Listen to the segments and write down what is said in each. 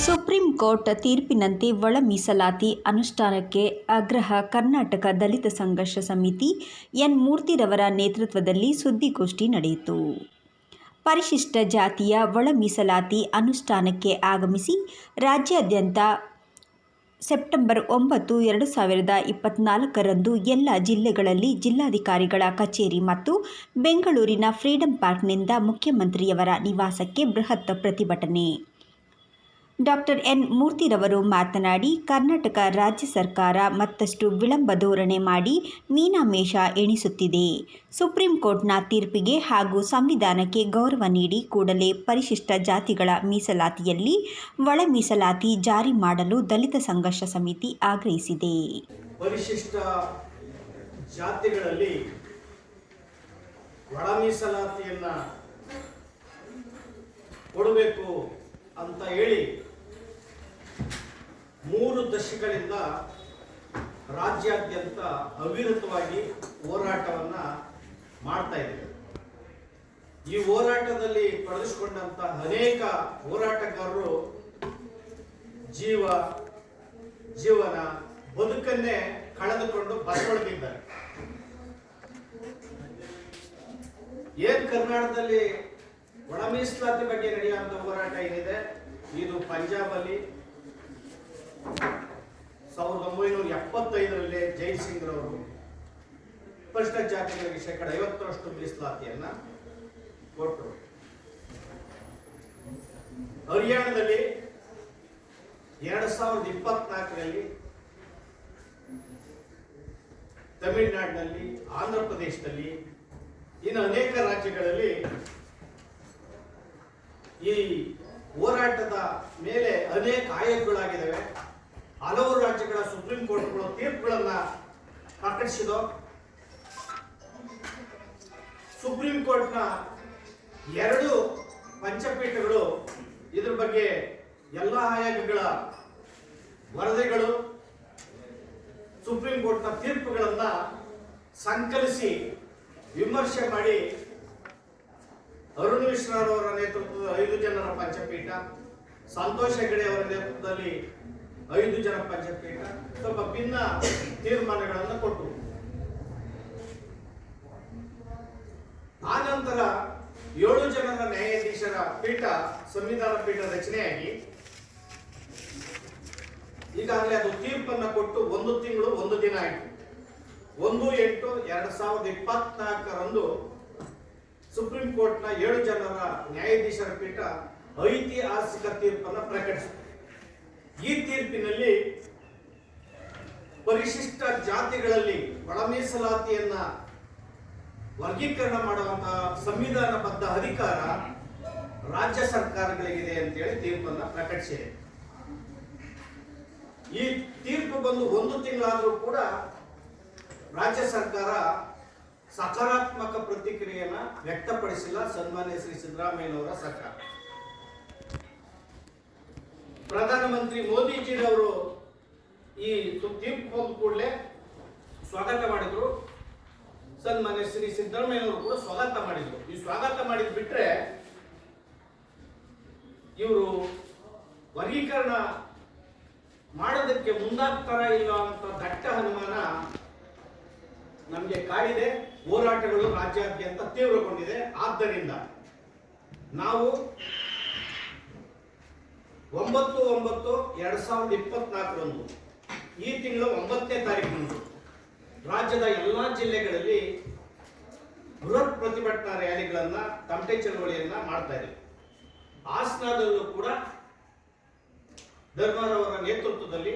Supreme court ತೀರ್ಪಿನಂತೆ ಒಳ ಮೀಸಲಾತಿ ಅನುಷ್ಠಾನಕ್ಕೆ ಆಗ್ರಹ ಕರ್ನಾಟಕ ದಲಿತ ಸಂಘರ್ಷ ಸಮಿತಿ ಎನ್ ಮೂರ್ತಿರವರ ನೇತೃತ್ವದಲ್ಲಿ ಸುದ್ದಿಗೋಷ್ಠಿ ನಡೆಯಿತು. ಪರಿಶಿಷ್ಟ ಜಾತಿಯ ಒಳ ಮೀಸಲಾತಿ ಅನುಷ್ಠಾನಕ್ಕೆ ಆಗಮಿಸಿ ರಾಜ್ಯಾದ್ಯಂತ ಸೆಪ್ಟೆಂಬರ್ 9, 2024ರಂದು ಎಲ್ಲ ಜಿಲ್ಲೆಗಳಲ್ಲಿ ಜಿಲ್ಲಾಧಿಕಾರಿಗಳ ಕಚೇರಿ ಮತ್ತು ಬೆಂಗಳೂರಿನ ಫ್ರೀಡಂ ಪಾರ್ಕ್ನಿಂದ ಮುಖ್ಯಮಂತ್ರಿಯವರ ನಿವಾಸಕ್ಕೆ ಬೃಹತ್ ಪ್ರತಿಭಟನೆ. ಡಾಕ್ಟರ್ ಎನ್ ಮೂರ್ತಿರವರು ಮಾತನಾಡಿ, ಕರ್ನಾಟಕ ರಾಜ್ಯ ಸರ್ಕಾರ ಮತ್ತಷ್ಟು ವಿಳಂಬ ಧೋರಣೆ ಮಾಡಿ ಮೀನಾಮೇಷ ಎಣಿಸುತ್ತಿದೆ. ಸುಪ್ರೀಂ ಕೋರ್ಟ್ನ ತೀರ್ಪಿಗೆ ಹಾಗೂ ಸಂವಿಧಾನಕ್ಕೆ ಗೌರವ ನೀಡಿ ಕೂಡಲೇ ಪರಿಶಿಷ್ಟ ಜಾತಿಗಳ ಮೀಸಲಾತಿಯಲ್ಲಿ ಒಳ ಮೀಸಲಾತಿ ಜಾರಿ ಮಾಡಲು ದಲಿತ ಸಂಘರ್ಷ ಸಮಿತಿ ಆಗ್ರಹಿಸಿದೆ. ಪರಿಶಿಷ್ಟ ಜಾತಿಗಳಲ್ಲಿ ಒಳ ಮೀಸಲಾತಿಯನ್ನ ಕೊಡಬೇಕು ಅಂತ ಹೇಳಿ 3 ದಶಕಗಳಿಂದ ರಾಜ್ಯಾದ್ಯಂತ ಅವಿರತವಾಗಿ ಹೋರಾಟವನ್ನ ಮಾಡ್ತಾ ಇದ್ದೇವೆ. ಈ ಹೋರಾಟದಲ್ಲಿ ತೊಡಗಿಸಿಕೊಂಡಂತ ಅನೇಕ ಹೋರಾಟಗಾರರು ಜೀವನ ಬದುಕನ್ನೇ ಕಳೆದುಕೊಂಡು ಬಸವಳಿದಿದ್ದಾರೆ. ಏನ್ ಕರ್ನಾಟಕದಲ್ಲಿ ಒಳ ಮೀಸಲಾತಿ ಬಗ್ಗೆ ನಡೆಯುವಂತ ಹೋರಾಟ ಏನಿದೆ, ಇದು ಪಂಜಾಬಲ್ಲಿ 1975ರಲ್ಲಿ ಜೈಲ್ ಸಿಂಗ್ ರವರು ಪರಿಶಿಷ್ಟ ಜಾತಿಗಳಿಗೆ 50% ಮೀಸಲಾತಿಯನ್ನ ಕೊಟ್ಟರು. ಹರಿಯಾಣದಲ್ಲಿ 2024ರಲ್ಲಿ, ತಮಿಳುನಾಡಿನಲ್ಲಿ, ಆಂಧ್ರ ಪ್ರದೇಶದಲ್ಲಿ, ಇನ್ನು ಅನೇಕ ರಾಜ್ಯಗಳಲ್ಲಿ ಈ ಹೋರಾಟದ ಮೇಲೆ ಅನೇಕ ಆಯೋಗಗಳಾಗಿದ್ದಾವೆ. ಹಲವು ರಾಜ್ಯಗಳ ಸುಪ್ರೀಂ ಕೋರ್ಟ್ಗಳು ತೀರ್ಪುಗಳನ್ನ ಪ್ರಕಟಿಸಿದವು. ಸುಪ್ರೀಂ ಕೋರ್ಟ್ನ 2 ಪಂಚಪೀಠಗಳು ಇದ್ರ ಬಗ್ಗೆ ಎಲ್ಲ ಆಯೋಗಗಳ ವರದಿಗಳು, ಸುಪ್ರೀಂ ಕೋರ್ಟ್ನ ತೀರ್ಪುಗಳನ್ನ ಸಂಕಲಿಸಿ ವಿಮರ್ಶೆ ಮಾಡಿ ಅರುಣ್ ಮಿಶ್ರಾ ಅವರ ನೇತೃತ್ವದ 5 ಜನರ ಪಂಚಪೀಠ, ಸಂತೋಷ್ ಹೆಗಡೆ ಅವರ ನೇತೃತ್ವದಲ್ಲಿ 5 ಜನ ಪಂಚಪೀಠ ಸ್ವಲ್ಪ ಭಿನ್ನ ತೀರ್ಮಾನಗಳನ್ನು ಕೊಟ್ಟರು. ಆನಂತರ 7 ಜನರ ನ್ಯಾಯಾಧೀಶರ ಪೀಠ, ಸಂವಿಧಾನ ಪೀಠ ರಚನೆಯಾಗಿ ಈಗಾಗಲೇ ಅದು ತೀರ್ಪನ್ನ ಕೊಟ್ಟು 1 ತಿಂಗಳು 1 ದಿನ ಆಯಿತು. 1/8/2024ರಂದು ಸುಪ್ರೀಂ ಕೋರ್ಟ್ನ 7 ಜನರ ನ್ಯಾಯಾಧೀಶರ ಪೀಠ ಐತಿಹಾಸಿಕ ತೀರ್ಪನ್ನು ಪ್ರಕಟಿಸಿತು. ಈ ತೀರ್ಪಿನಲ್ಲಿ ಪರಿಶಿಷ್ಟ ಜಾತಿಗಳಲ್ಲಿ ಒಳ ಮೀಸಲಾತಿಯನ್ನ ವರ್ಗೀಕರಣ ಮಾಡುವಂತಹ ಸಂವಿಧಾನಬದ್ಧ ಅಧಿಕಾರ ರಾಜ್ಯ ಸರ್ಕಾರಗಳಿಗಿದೆ ಅಂತೇಳಿ ತೀರ್ಪನ್ನು ಪ್ರಕಟಿಸಿದೆ. ಈ ತೀರ್ಪು ಬಂದು 1 ತಿಂಗಳಾದರೂ ಕೂಡ ರಾಜ್ಯ ಸರ್ಕಾರ ಸಕಾರಾತ್ಮಕ ಪ್ರತಿಕ್ರಿಯೆಯನ್ನ ವ್ಯಕ್ತಪಡಿಸಿಲ್ಲ. ಸನ್ಮಾನ್ಯ ಶ್ರೀ ಸಿದ್ದರಾಮಯ್ಯನವರ ಸರ್ಕಾರ, ಪ್ರಧಾನಮಂತ್ರಿ ಮೋದಿಜಿರವರು ಈ ತೀರ್ಪು ಬಂದ ಕೂಡಲೇ ಸ್ವಾಗತ ಮಾಡಿದ್ರು. ಸನ್ಮಾನ್ಯ ಶ್ರೀ ಸಿದ್ದರಾಮಯ್ಯನವರು ಕೂಡ ಸ್ವಾಗತ ಮಾಡಿದ್ರು. ಈ ಸ್ವಾಗತ ಮಾಡಿದ್ ಬಿಟ್ರೆ ಇವರು ವರ್ಗೀಕರಣ ಮಾಡೋದಕ್ಕೆ ಮುಂದಾಗ್ತಾರ ಇಲ್ಲ ಅಂತ ದಟ್ಟ ಅನುಮಾನ ನಮಗೆ ಕಾಡಿದೆ. ಹೋರಾಟಗಳು ರಾಜ್ಯಾದ್ಯಂತ ತೀವ್ರಗೊಂಡಿದೆ. ಆದ್ದರಿಂದ ನಾವು 9/9/2024ರಂದು ಈ ತಿಂಗಳ 9ನೇ ತಾರೀಕಿನಂದು ರಾಜ್ಯದ ಎಲ್ಲಾ ಜಿಲ್ಲೆಗಳಲ್ಲಿ ಬೃಹತ್ ಪ್ರತಿಭಟನಾ ರ್ಯಾಲಿಗಳನ್ನ, ತಮಟೆ ಚಳವಳಿಯನ್ನ ಮಾಡ್ತಾ ಇದ್ದೇವೆ. ಹಾಸನದಲ್ಲೂ ಕೂಡ ಧರ್ಮರವರ ನೇತೃತ್ವದಲ್ಲಿ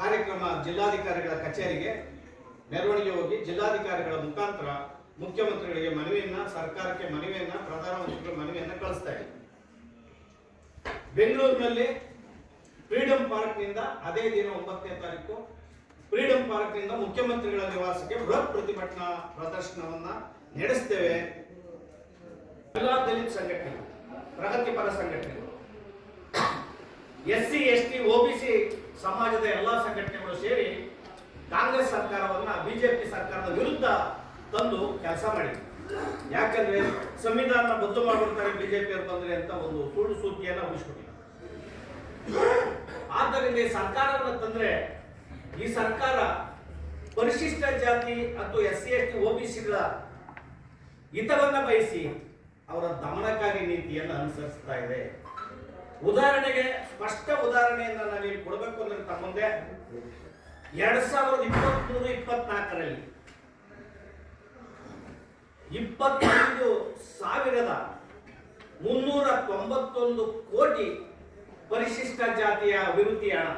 ಕಾರ್ಯಕ್ರಮ, ಜಿಲ್ಲಾಧಿಕಾರಿಗಳ ಕಚೇರಿಗೆ ಮೆರವಣಿಗೆ ಹೋಗಿ ಜಿಲ್ಲಾಧಿಕಾರಿಗಳ ಮುಖಾಂತರ ಮುಖ್ಯಮಂತ್ರಿಗಳಿಗೆ ಮನವಿಯನ್ನ, ಸರ್ಕಾರಕ್ಕೆ ಮನವಿಯನ್ನ, ಪ್ರಧಾನಮಂತ್ರಿಗಳ ಮನವಿಯನ್ನ ಕಳಿಸ್ತಾ ಇದೆ. ಬೆಂಗಳೂರಿನಲ್ಲಿ ಫ್ರೀಡಂ ಪಾರ್ಕ್ನಿಂದ ಅದೇ ದಿನ 9ನೇ ತಾರೀಕು ಫ್ರೀಡಂ ಪಾರ್ಕ್ನಿಂದ ಮುಖ್ಯಮಂತ್ರಿಗಳ ನಿವಾಸಕ್ಕೆ ಬೃಹತ್ ಪ್ರತಿಭಟನಾ ಪ್ರದರ್ಶನವನ್ನ ನಡೆಸ್ತೇವೆ. ಎಲ್ಲಾ ದಲಿತ ಸಂಘಟನೆಗಳು, ಪ್ರಗತಿಪರ ಸಂಘಟನೆಗಳು, SC ST OBC ಸಮಾಜದ ಎಲ್ಲಾ ಸಂಘಟನೆಗಳು ಸೇರಿ ಕಾಂಗ್ರೆಸ್ ಸರ್ಕಾರವನ್ನ ಬಿಜೆಪಿ ಸರ್ಕಾರದ ವಿರುದ್ಧ ತಂದು ಕೆಲಸ ಮಾಡಿದ್ರು. ಯಾಕಂದ್ರೆ ಸಂವಿಧಾನ ಬದಲು ಮಾಡ್ಬಿಡ್ತಾರೆ ಬಿಜೆಪಿ ಅವರು ಬಂದ್ರೆ ಅಂತ ಒಂದು ಸುಳ್ಳು ಸುದ್ದಿಯನ್ನ ಉಳಿಸ್ಕೊಟ್ಟಿಲ್ಲ. ಆದ್ದರಿಂದ ಈ ಸರ್ಕಾರವನ್ನು ತಂದ್ರೆ ಈ ಸರ್ಕಾರ ಪರಿಶಿಷ್ಟ ಜಾತಿ ಮತ್ತು SC ST OBCಗಳ ಹಿತವನ್ನ ಬಯಸಿ ಅವರ ದಮನಕಾರಿ ನೀತಿಯನ್ನು ಅನುಸರಿಸ್ತಾ ಇದೆ. ಉದಾಹರಣೆಗೆ ಸ್ಪಷ್ಟ ಉದಾಹರಣೆಯನ್ನ ನಾನು ಇಲ್ಲಿ ಕೊಡಬೇಕು ಅಂದ್ರೆ ತಮ್ಮ ಮುಂದೆ 2023-24ರಲ್ಲಿ 25,391 ಕೋಟಿ ಪರಿಶಿಷ್ಟ ಜಾತಿಯ ಅಭಿವೃದ್ಧಿ ಹಣ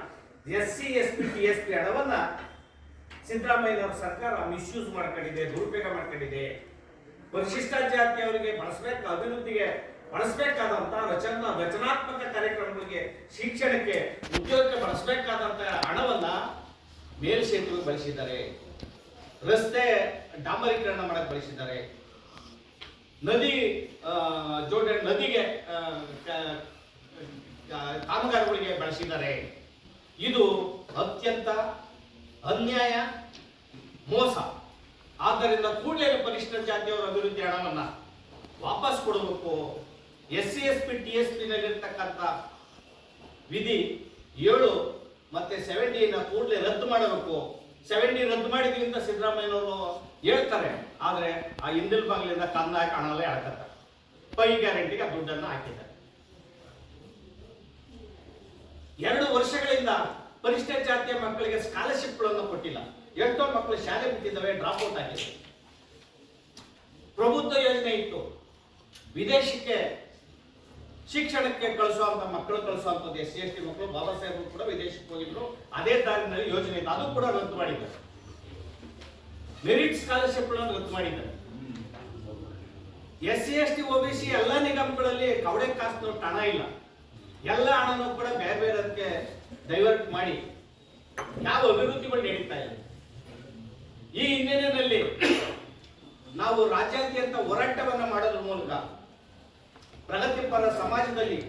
SC ST TSP ಹಣವನ್ನ ಸಿದ್ದರಾಮಯ್ಯನವರ ಸರ್ಕಾರ ಮಿಸ್ಯೂಸ್ ಮಾಡ್ಕೊಂಡಿದೆ, ದುರುಪಯೋಗ ಮಾಡ್ಕೊಂಡಿದೆ. ಪರಿಶಿಷ್ಟ ಜಾತಿಯವರಿಗೆ ಅಭಿವೃದ್ಧಿಗೆ ಬಳಸಬೇಕಾದಂತ ರಚನಾತ್ಮಕ ಕಾರ್ಯಕ್ರಮಗಳಿಗೆ, ಶಿಕ್ಷಣಕ್ಕೆ, ಉದ್ಯೋಗಕ್ಕೆ ಬಳಸಬೇಕಾದಂತ ಹಣವನ್ನ ಮೇಲ್ಸೇತುವೆಗೆ ಬಳಸಿದ್ದಾರೆ, ರಸ್ತೆ ಡಾಂಬರೀಕರಣ ಮಾಡಕ್ಕೆ ಬಳಸಿದ್ದಾರೆ, ನದಿಗೆ ಕಾಮಗಾರಿಗಳಿಗೆ ಬಳಸಿದ್ದಾರೆ. ಇದು ಅತ್ಯಂತ ಅನ್ಯಾಯ, ಮೋಸ. ಆದ್ದರಿಂದ ಕೂಡಲೇ ಪರಿಶಿಷ್ಟ ಜಾತಿಯವರ ಅಭಿವೃದ್ಧಿ ಹಣವನ್ನ ವಾಪಸ್ ಕೊಡಬೇಕು. SC ST TSP ನಲ್ಲಿರ್ತಕ್ಕಂಥ ವಿಧಿ 7 ಮತ್ತೆ 70 ಕೂಡಲೇ ರದ್ದು ಮಾಡಬೇಕು. 70 ರದ್ದು ಮಾಡಿದ್ವಿ ಅಂತ ಸಿದ್ದರಾಮಯ್ಯನವರು ಹೇಳ್ತಾರೆ, ಆದ್ರೆ ಆ ಹಿಂದಿನ ಬಾಗಿಲಿಂದ ಕನ್ನ ಕಾಣಲೇ ಹಾಕತ್ತಾರೆ. ಪೈ ಗ್ಯಾರಂಟಿಗೆ ಆ ದುಡ್ಡನ್ನು ಹಾಕಿದ್ದಾರೆ. 2 ವರ್ಷಗಳಿಂದ ಪರಿಶಿಷ್ಟ ಜಾತಿಯ ಮಕ್ಕಳಿಗೆ ಸ್ಕಾಲರ್ಶಿಪ್ಗಳನ್ನು ಕೊಟ್ಟಿಲ್ಲ. ಎಷ್ಟೋ ಮಕ್ಕಳು ಶಾಲೆ ಬಿಟ್ಟಿದ್ದಾವೆ, ಡ್ರಾಪ್ ಔಟ್ ಆಗಿದೆ. ಪ್ರಬುದ್ಧ ಯೋಜನೆ ಇತ್ತು, ವಿದೇಶಕ್ಕೆ ಶಿಕ್ಷಣಕ್ಕೆ ಕಳಿಸುವಂತ ಮಕ್ಕಳು ಕಳಿಸುವಂಥದ್ದು SC ST ಮಕ್ಕಳು. ಬಾಬಾ ಸಾಹೇಬರು ಕೂಡ ವಿದೇಶಕ್ಕೆ ಹೋಗಿದ್ರು, ಅದೇ ದಾರಿನಲ್ಲಿ ಯೋಜನೆ ಇತ್ತು, ಅದು ಕೂಡ ರದ್ದು ಮಾಡಿದ್ದಾರೆ. ಮೆರಿಟ್ ಸ್ಕಾಲರ್ಶಿಪ್ ರದ್ದು ಮಾಡಿದ್ದಾರೆ. SC ST OBC ಎಲ್ಲ ನಿಗಮಗಳಲ್ಲಿ ಕವಡೆ ಕಾಸಿನಷ್ಟು ಹಣ ಇಲ್ಲ, ಎಲ್ಲ ಹಣನೂ ಕೂಡ ಬೇರೆ ಬೇರೆದಕ್ಕೆ ಡೈವರ್ಟ್ ಮಾಡಿ ಯಾವ ಅಭಿವೃದ್ಧಿಗಳು ನಡೀತಾ ಇಲ್ಲ. ಈ ಹಿನ್ನೆಲೆಯಲ್ಲಿ ನಾವು ರಾಜ್ಯಾದ್ಯಂತ ಹೋರಾಟವನ್ನ ಮಾಡೋದ್ರ ಮೂಲಕ ಪ್ರಗತಿಪರ ಸಮಾಜದಲ್ಲಿ,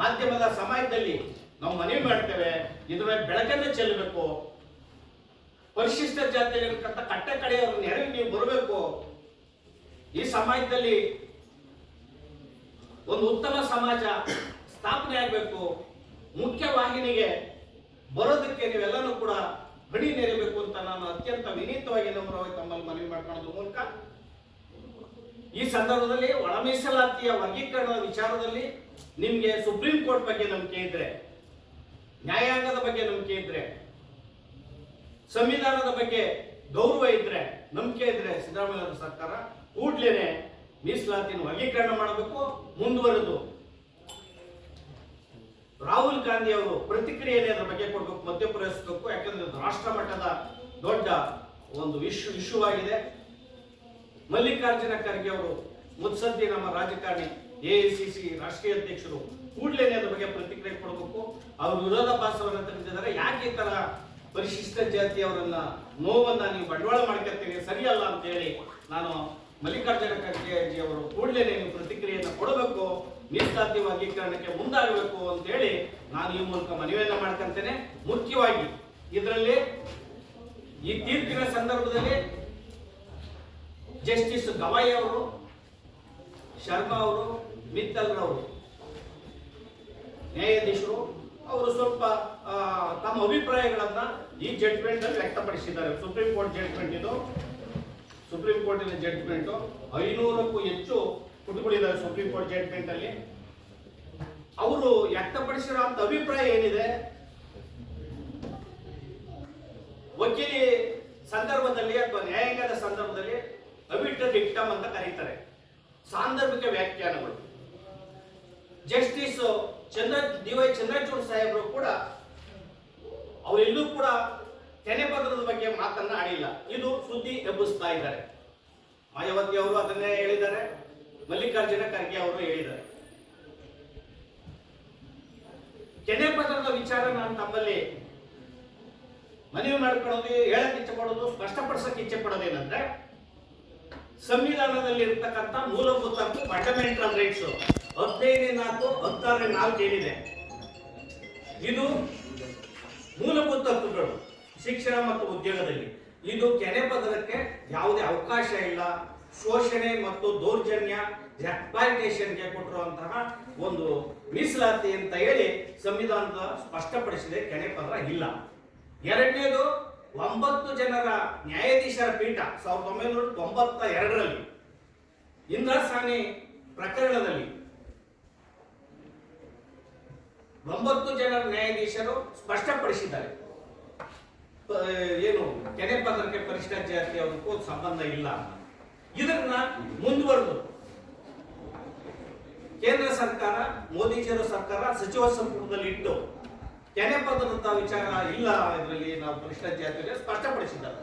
ಮಾಧ್ಯಮದ ಸಮಾಜದಲ್ಲಿ ನಾವು ಮನವಿ ಮಾಡ್ತೇವೆ, ಇದರ ಬೆಳಕನ್ನು ಚೆಲ್ಲಬೇಕು. ಪರಿಶಿಷ್ಟ ಜಾತಿಯಲ್ಲಿರ್ತಕ್ಕಂಥ ಕಟ್ಟ ಕಡೆಯವರ ನೆರವಿಗೆ ನೀವು ಬರಬೇಕು. ಈ ಸಮಾಜದಲ್ಲಿ ಒಂದು ಉತ್ತಮ ಸಮಾಜ ಸ್ಥಾಪನೆ ಆಗಬೇಕು. ಮುಖ್ಯ ವಾಹಿನಿಗೆ ಬರೋದಕ್ಕೆ ನೀವೆಲ್ಲನೂ ಕೂಡ ಬಡಿ ನೆರಬೇಕು ಅಂತ ನಾನು ಅತ್ಯಂತ ವಿನೀತವಾಗಿ ನಮ್ರವಾಗಿ ತಮ್ಮಲ್ಲಿ ಮನವಿ ಮಾಡ್ಕೊಳ್ಳೋದ್ರ ಮೂಲಕ ಈ ಸಂದರ್ಭದಲ್ಲಿ ಒಳ ಮೀಸಲಾತಿಯ ವರ್ಗೀಕರಣದ ವಿಚಾರದಲ್ಲಿ ನಿಮ್ಗೆ ಸುಪ್ರೀಂ ಕೋರ್ಟ್ ಬಗ್ಗೆ ನಂಬಿಕೆ ಇದ್ರೆ, ನ್ಯಾಯಾಂಗದ ಬಗ್ಗೆ ನಂಬಿಕೆ ಇದ್ರೆ, ಸಂವಿಧಾನದ ಬಗ್ಗೆ ಗೌರವ ಇದ್ರೆ, ನಂಬಿಕೆ ಇದ್ರೆ ಸಿದ್ದರಾಮಯ್ಯ ಸರ್ಕಾರ ಕೂಡ್ಲೇನೆ ಮೀಸಲಾತಿನ ವರ್ಗೀಕರಣ ಮಾಡಬೇಕು. ಮುಂದುವರೆದು ರಾಹುಲ್ ಗಾಂಧಿ ಅವರು ಪ್ರತಿಕ್ರಿಯೆಯನ್ನು ಅದರ ಬಗ್ಗೆ ಕೊಡಬೇಕು, ಮಧ್ಯಪ್ರವೇಶಿಸಬೇಕು. ಯಾಕಂದ್ರೆ ಇದು ರಾಷ್ಟ್ರ ಮಟ್ಟದ ದೊಡ್ಡ ಒಂದು ಇಶ್ಯೂ ಆಗಿದೆ. ಮಲ್ಲಿಕಾರ್ಜುನ ಖರ್ಗೆ ಅವರು ಮುತ್ಸದ್ದಿ ನಮ್ಮ ರಾಜಕಾರಣಿ AICC ರಾಷ್ಟ್ರೀಯ ಅಧ್ಯಕ್ಷರು ಕೂಡಲೇ ಅದ್ರ ಬಗ್ಗೆ ಪ್ರತಿಕ್ರಿಯೆ ಕೊಡಬೇಕು. ಅವರು ವಿರೋಧಾಭಾಸವನ್ನು ತೆಗೆದಿದ್ದಾರೆ. ಯಾಕೆ ಈ ತರ ಪರಿಶಿಷ್ಟ ಜಾತಿಯವರನ್ನ ನೋವನ್ನ ನೀವು ಬಂಡವಾಳ ಮಾಡ್ಕೊಳ್ತೀರಿ, ಸರಿಯಲ್ಲ ಅಂತ ಹೇಳಿ ನಾನು ಮಲ್ಲಿಕಾರ್ಜುನ ಖರ್ಗೆ ಅವರು ಕೂಡಲೇ ನೀವು ಪ್ರತಿಕ್ರಿಯೆಯನ್ನು ಕೊಡಬೇಕು, ಮೀಸಲಾತಿ ವರ್ಗೀಕರಣಕ್ಕೆ ಮುಂದಾಗಬೇಕು ಅಂತ ಹೇಳಿ ನಾನು ಈ ಮೂಲಕ ಮನವಿಯನ್ನ ಮಾಡ್ಕೊಂತೇನೆ. ಮುಖ್ಯವಾಗಿ ಇದರಲ್ಲಿ ಈ ತೀರ್ಪಿನ ಸಂದರ್ಭದಲ್ಲಿ ಜಸ್ಟಿಸ್ ಗವಾಯಿ ಅವರು, ಶರ್ಮಾ ಅವರು, ಮಿತ್ತಲ್ ರವರು ನ್ಯಾಯಾಧೀಶರು ಅವರು ಸ್ವಲ್ಪ ತಮ್ಮ ಅಭಿಪ್ರಾಯಗಳನ್ನ ಈ ಜಡ್ಜ್ಮೆಂಟ್ ಅಲ್ಲಿ ವ್ಯಕ್ತಪಡಿಸಿದ್ದಾರೆ. ಸುಪ್ರೀಂ ಕೋರ್ಟ್ ಜಡ್ಜ್ಮೆಂಟ್ ಇದು, ಸುಪ್ರೀಂ ಕೋರ್ಟಿನ ಜಡ್ಜ್ಮೆಂಟ್ 500ಕ್ಕೂ ಹೆಚ್ಚು ಪುಟಗಳಿದ್ದಾವೆ ಸುಪ್ರೀಂ ಕೋರ್ಟ್ ಜಡ್ಜ್ಮೆಂಟ್ ಅಲ್ಲಿ. ಅವರು ವ್ಯಕ್ತಪಡಿಸಿರುವಂತ ಅಭಿಪ್ರಾಯ ಏನಿದೆ, ವಕೀಲಿ ಸಂದರ್ಭದಲ್ಲಿ ಅಥವಾ ನ್ಯಾಯಾಂಗದ ಸಂದರ್ಭದಲ್ಲಿ ಅಬಿಟರ್ ಡಿಕ್ಟಮ್ ಅಂತ ಕರೀತಾರೆ, ಸಾಂದರ್ಭಿಕ ವ್ಯಾಖ್ಯಾನಗಳು. ಜಸ್ಟಿಸ್ DY ಚಂದ್ರಚೂಡ್ ಸಾಹೇಬರು ಕೂಡ ಅವರೆಲ್ಲೂ ಕೂಡ ತೆನೆಪತ್ರದ ಬಗ್ಗೆ ಮಾತನ್ನ ಆಡಿಲ್ಲ. ಇದು ಸುದ್ದಿ ಎಬ್ಬಿಸ್ತಾ ಇದ್ದಾರೆ. ಮಾಯಾವತಿ ಅವರು ಅದನ್ನೇ ಹೇಳಿದ್ದಾರೆ, ಮಲ್ಲಿಕಾರ್ಜುನ ಖರ್ಗೆ ಅವರು ಹೇಳಿದ್ದಾರೆ. ತೆನೆಪತ್ರದ ವಿಚಾರ ನಾನು ತಮ್ಮಲ್ಲಿ ಮನವಿ ಮಾಡ್ಕೊಳ್ಳೋದು, ಹೇಳಕ್ ಇಚ್ಛೆ ಪಡೋದು, ಸ್ಪಷ್ಟಪಡಿಸಕ್ಕೆ ಇಚ್ಛೆ ಪಡೋದೇನಂದ್ರೆ, ಸಂವಿಧಾನದಲ್ಲಿ ಇರ್ತಕ್ಕಂಥ ಮೂಲಭೂತ ಹಕ್ಕು ಫಂಡಮೆಂಟಲ್ ರೈಟ್ಸ್ 15/4 ಏನಿದೆ, ಇದು ಮೂಲಭೂತ ಹಕ್ಕುಗಳು ಶಿಕ್ಷಣ ಮತ್ತು ಉದ್ಯೋಗದಲ್ಲಿ. ಇದು ಕೆನೆ ಪದರಕ್ಕೆ ಯಾವುದೇ ಅವಕಾಶ ಇಲ್ಲ. ಶೋಷಣೆ ಮತ್ತು ದೌರ್ಜನ್ಯ, ಎಕ್ಸ್ಪ್ಲಾಯಿಟೇಷನ್ಗೆ ಕೊಟ್ಟಿರುವಂತಹ ಒಂದು ಮೀಸಲಾತಿ ಅಂತ ಹೇಳಿ ಸಂವಿಧಾನದ ಸ್ಪಷ್ಟಪಡಿಸಿದೆ. ಕೆನೆಪತ್ರ ಇಲ್ಲ. ಎರಡನೇದು 9 ಜನರ ನ್ಯಾಯಾಧೀಶರ ಪೀಠ 1992ರಲ್ಲಿ ಇಂದ್ರಾಸಾನಿ ಪ್ರಕರಣದಲ್ಲಿ 9 ಜನರ ನ್ಯಾಯಾಧೀಶರು ಸ್ಪಷ್ಟಪಡಿಸಿದ್ದಾರೆ, ಏನು ಕೆನೆಪತ್ರಕ್ಕೆ ಪರಿಶಿಷ್ಟ ಜಾತಿ ಅವರಿಗೂ ಸಂಬಂಧ ಇಲ್ಲ ಅಂತ. ಇದನ್ನ ಮುಂದುವರೆದು ಕೇಂದ್ರ ಸರ್ಕಾರ, ಮೋದಿಜಿಯವರ ಸರ್ಕಾರ ಸಚಿವ ಸಂಪುಟದಲ್ಲಿ ಇಟ್ಟು ಕೆನೆಪತ್ರದ ವಿಚಾರ ಇಲ್ಲ, ಇದರಲ್ಲಿ ನಾವು ಪರಿಶಿಷ್ಟ ಜಾತಿಗೆ ಸ್ಪಷ್ಟಪಡಿಸಿದ್ದಾರೆ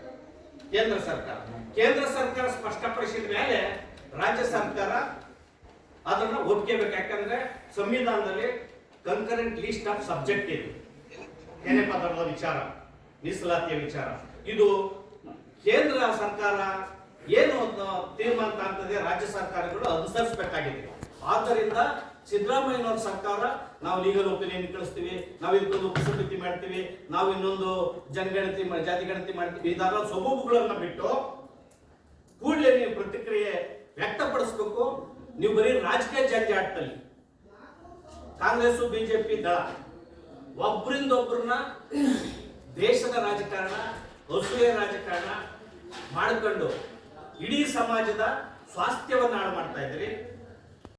ಕೇಂದ್ರ ಸರ್ಕಾರ ಸ್ಪಷ್ಟಪಡಿಸಿದ ಮೇಲೆ ರಾಜ್ಯ ಸರ್ಕಾರ ಅದನ್ನ ಒಪ್ಕೋಬೇಕು. ಯಾಕಂದ್ರೆ ಸಂವಿಧಾನದಲ್ಲಿ ಕನ್ಕರೆಂಟ್ ಲಿಸ್ಟ್ ಆಫ್ ಸಬ್ಜೆಕ್ಟ್ ಇದೆ. ಕೆನೆಪತ್ರದ ವಿಚಾರ, ಮೀಸಲಾತಿಯ ವಿಚಾರ, ಇದು ಕೇಂದ್ರ ಸರ್ಕಾರ ಏನು ತೀರ್ಮಾನ ಆಗ್ತದೆ ರಾಜ್ಯ ಸರ್ಕಾರಗಳು ಅನುಸರಿಸಬೇಕಾಗಿದೆ. ಆದ್ದರಿಂದ ಸಿದ್ದರಾಮಯ್ಯನವರ ಸರ್ಕಾರ ನಾವು ಲೀಗಲ್ ಒಪಿನಿಯನ್ ಕಳಿಸ್ತೀವಿ, ನಾವು ಇದಕ್ಕೊಂದು ಉಪಸಮಿತಿ ಮಾಡ್ತೀವಿ, ನಾವು ಇನ್ನೊಂದು ಜನಗಣತಿ ಜಾತಿ ಗಣತಿ ಮಾಡ್ತೀವಿ, ಇದರ ಸೊಬಗುಗಳನ್ನ ಬಿಟ್ಟು ಕೂಡಲೇ ನೀವು ಪ್ರತಿಕ್ರಿಯೆ ವ್ಯಕ್ತಪಡಿಸಬೇಕು. ನೀವು ಬರೀ ರಾಜಕೀಯ ಜಂಜಾಟದಲ್ಲಿ ಕಾಂಗ್ರೆಸ್ ಬಿಜೆಪಿ ದಳ ಒಬ್ಬರಿಂದೊಬ್ಬರನ್ನ ದೇಶದ ರಾಜಕಾರಣ, ಅಸೂಯೆ ರಾಜಕಾರಣ ಮಾಡಿಕೊಂಡು ಇಡೀ ಸಮಾಜದ ಸ್ವಾಸ್ಥ್ಯವನ್ನು ಹಾಳು ಮಾಡ್ತಾ ಇದ್ದೀರಿ.